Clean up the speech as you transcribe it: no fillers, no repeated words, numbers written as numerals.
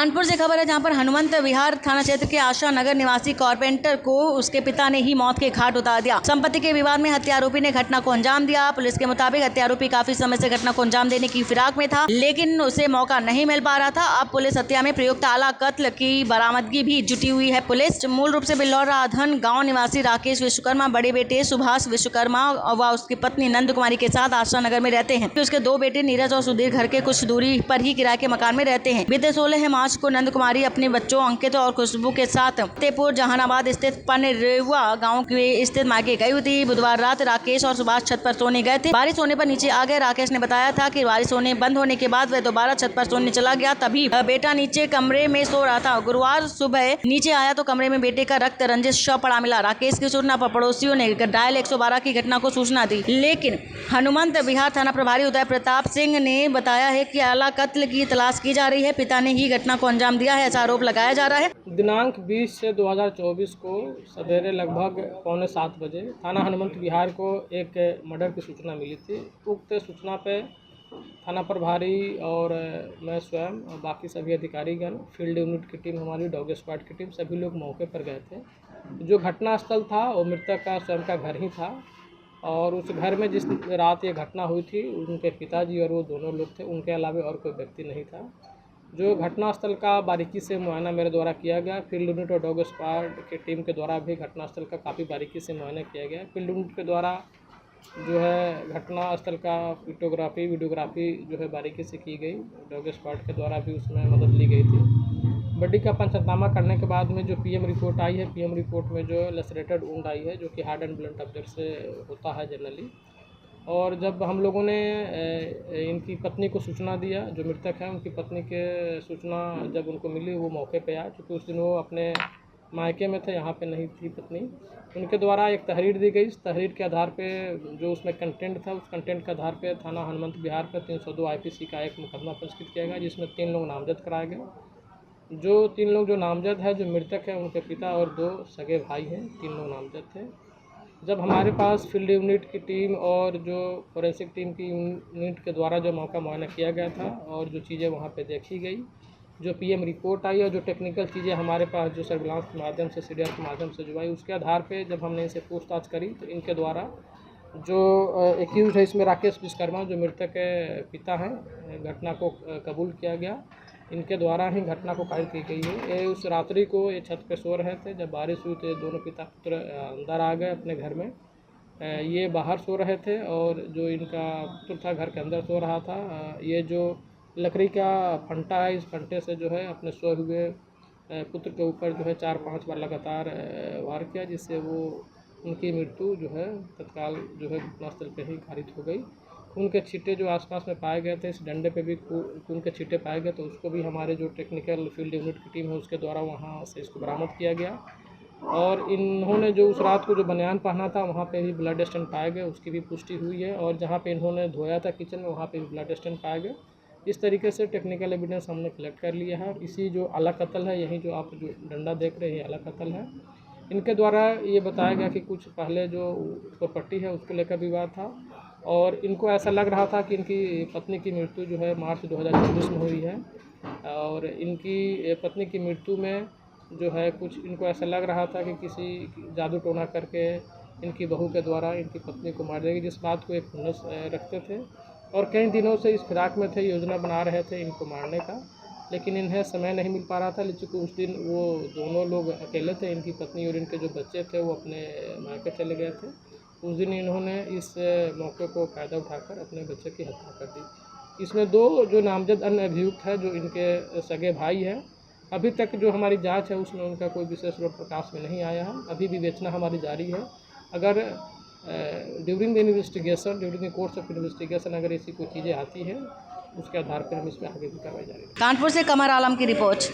कानपुर से खबर है जहां पर हनुमंत विहार थाना क्षेत्र के आशा नगर निवासी कारपेंटर को उसके पिता ने ही मौत के घाट उतार दिया। संपत्ति के विवाद में हत्यारोपी ने घटना को अंजाम दिया। पुलिस के मुताबिक हत्यारोपी काफी समय से घटना को अंजाम देने की फिराक में था, लेकिन उसे मौका नहीं मिल पा रहा था। अब पुलिस हत्या में प्रयुक्त आला कत्ल की बरामदगी भी जुटी हुई है। पुलिस मूल रूप से बिल्लौर राधन गाँव निवासी राकेश विश्वकर्मा बड़े बेटे सुभाष विश्वकर्मा व उसकी पत्नी नंद कुमारी के साथ आशा नगर में रहते हैं। उसके दो बेटे नीरज और सुधीर घर के कुछ दूरी पर ही किराए के मकान में रहते हैं। बीते 16 मार्च को नंद कुमारी अपने बच्चों अंकित और खुशबू के साथ फतेहपुर जहानाबाद स्थित पनरेवा गांव के स्थित मायके गई हुई थी। बुधवार रात राकेश और सुभाष छत पर सोने गए थे। बारिश होने पर नीचे आ गए। राकेश ने बताया था कि बारिश होने बंद होने के बाद वह दोबारा छत पर सोने चला गया। तभी बेटा नीचे कमरे में सो रहा था। गुरुवार सुबह नीचे आया तो कमरे में बेटे का रक्त रंजित शव पड़ा मिला। राकेश की सूचना पर पड़ोसियों ने डायल 112 की घटना को सूचना दी, लेकिन हनुमंत विहार थाना प्रभारी उदय प्रताप सिंह ने बताया है कि आला कत्ल की तलाश की जा रही है। पिता ने ही घटना को अंजाम दिया है, ऐसा आरोप लगाया जा रहा है। दिनांक 20 से 2024 को सवेरे लगभग 6:45 बजे थाना हनुमंत विहार को एक मर्डर की सूचना मिली थी। उक्त सूचना पे थाना प्रभारी और मैं स्वयं और बाकी सभी अधिकारीगण, फील्ड यूनिट की टीम, हमारी डॉग स्क्वाड की टीम, सभी लोग मौके पर गए थे। जो घटना स्थल था वो मृतक का स्वयं का घर ही था और उस घर में जिस रात ये घटना हुई थी उनके पिताजी और वो दोनों लोग थे। उनके अलावा और कोई व्यक्ति नहीं था। जो घटनास्थल का बारीकी से मुआयना मेरे द्वारा किया गया। फील्ड यूनिट और डॉग स्क्वाड की टीम के द्वारा भी घटनास्थल का काफ़ी बारीकी से मुआयना किया गया। फील्ड यूनिट के द्वारा जो है घटनास्थल का वीडियोग्राफी जो है बारीकी से की गई। डॉग स्क्वाड के द्वारा भी उसमें मदद ली गई थी। बॉडी का पंचनामा करने के बाद में जो पीएम रिपोर्ट आई है, पीएम रिपोर्ट में जो लेसरेटेड वुंड आई है, जो कि हार्ड एंड ब्लंट ऑब्जेक्ट से होता है जनरली। और जब हम लोगों ने इनकी पत्नी को सूचना दिया, जो मृतक है उनकी पत्नी के सूचना जब उनको मिली वो मौके पे आए, क्योंकि उस दिन वो अपने मायके में थे, यहाँ पे नहीं थी पत्नी। उनके द्वारा एक तहरीर दी गई। इस तहरीर के आधार पे जो उसमें कंटेंट था, उस कंटेंट के आधार पे थाना हनुमंत विहार पर 302 IPC का एक मुकदमा पंजीकृत किया गया, जिसमें 3 लोग नामजद कराए गए। जो 3 लोग जो नामजद है, जो मृतक है उनके पिता और 2 सगे भाई हैं, 3 लोग नामजद थे। जब हमारे पास फील्ड यूनिट की टीम और जो फोरेंसिक टीम की यूनिट के द्वारा जो मौका मुआयना किया गया था और जो चीज़ें वहाँ पे देखी गई, जो पीएम रिपोर्ट आई और जो टेक्निकल चीज़ें हमारे पास जो सर्विलांस के माध्यम से, सीडीआर के माध्यम से जो आई, उसके आधार पे जब हमने इनसे पूछताछ करी तो इनके द्वारा जो एक्यूज है इसमें राकेश विश्वकर्मा, जो मृतक के पिता हैं, घटना को कबूल किया गया। इनके द्वारा ही घटना को कायल की गई है। ये उस रात्रि को ये छत पे सो रहे थे। जब बारिश हुई तो ये दोनों पिता पुत्र अंदर आ गए अपने घर में। ये बाहर सो रहे थे और जो इनका पुत्र था घर के अंदर सो रहा था। ये जो लकड़ी का फंटा है, इस फंटे से जो है अपने सोए हुए पुत्र के ऊपर जो है 4-5 बार लगातार वार किया, जिससे वो उनकी मृत्यु जो है तत्काल जो है घटनास्थल पर ही घारित हो गई। खून के छींटे जो आसपास में पाए गए थे, इस डंडे पे भी खून के छींटे पाए गए, तो उसको भी हमारे जो टेक्निकल फील्ड यूनिट की टीम है उसके द्वारा वहाँ से इसको बरामद किया गया। और इन्होंने जो उस रात को जो बनियान पहना था वहाँ पे भी ब्लड स्टेन पाए गए, उसकी भी पुष्टि हुई है। और जहाँ पे इन्होंने धोया था किचन में, वहाँ पे भी ब्लड स्टेन पाए गए। इस तरीके से टेक्निकल एविडेंस हमने कलेक्ट कर लिया है। इसी जो आला कत्ल है, यही जो आप जो डंडा देख रहे हैं आला कत्ल है। इनके द्वारा ये बताया गया कि कुछ पहले जो प्रॉपर्टी है उसको लेकर विवाद था और इनको ऐसा लग रहा था कि इनकी पत्नी की मृत्यु जो है मार्च 2024 में हुई है। और इनकी पत्नी की मृत्यु में जो है कुछ इनको ऐसा लग रहा था कि किसी जादू टोना करके इनकी बहू के द्वारा इनकी पत्नी को मार देगी, जिस बात को एक खुन्नस रखते थे और कई दिनों से इस फिराक में थे, योजना बना रहे थे इनको मारने का, लेकिन इन्हें समय नहीं मिल पा रहा था। लेकिन उस दिन वो दोनों लोग अकेले थे। इनकी पत्नी और इनके जो बच्चे थे वो अपने मायके चले गए थे। उस दिन इन्होंने इस मौके को फ़ायदा उठाकर अपने बच्चे की हत्या कर दी। इसमें 2 जो नामजद अन्य अभियुक्त है, जो इनके सगे भाई हैं, अभी तक जो हमारी जांच है उसमें उनका कोई विशेष रूप प्रकाश में नहीं आया है। अभी विवेचना हमारी जारी है। अगर during the investigation, during the course of investigation अगर ऐसी कोई चीज़ें आती हैं, उसके आधार पर हम इसमें आगे भी कार्रवाई जारी रखेंगे। कानपुर से कमर आलम की रिपोर्ट।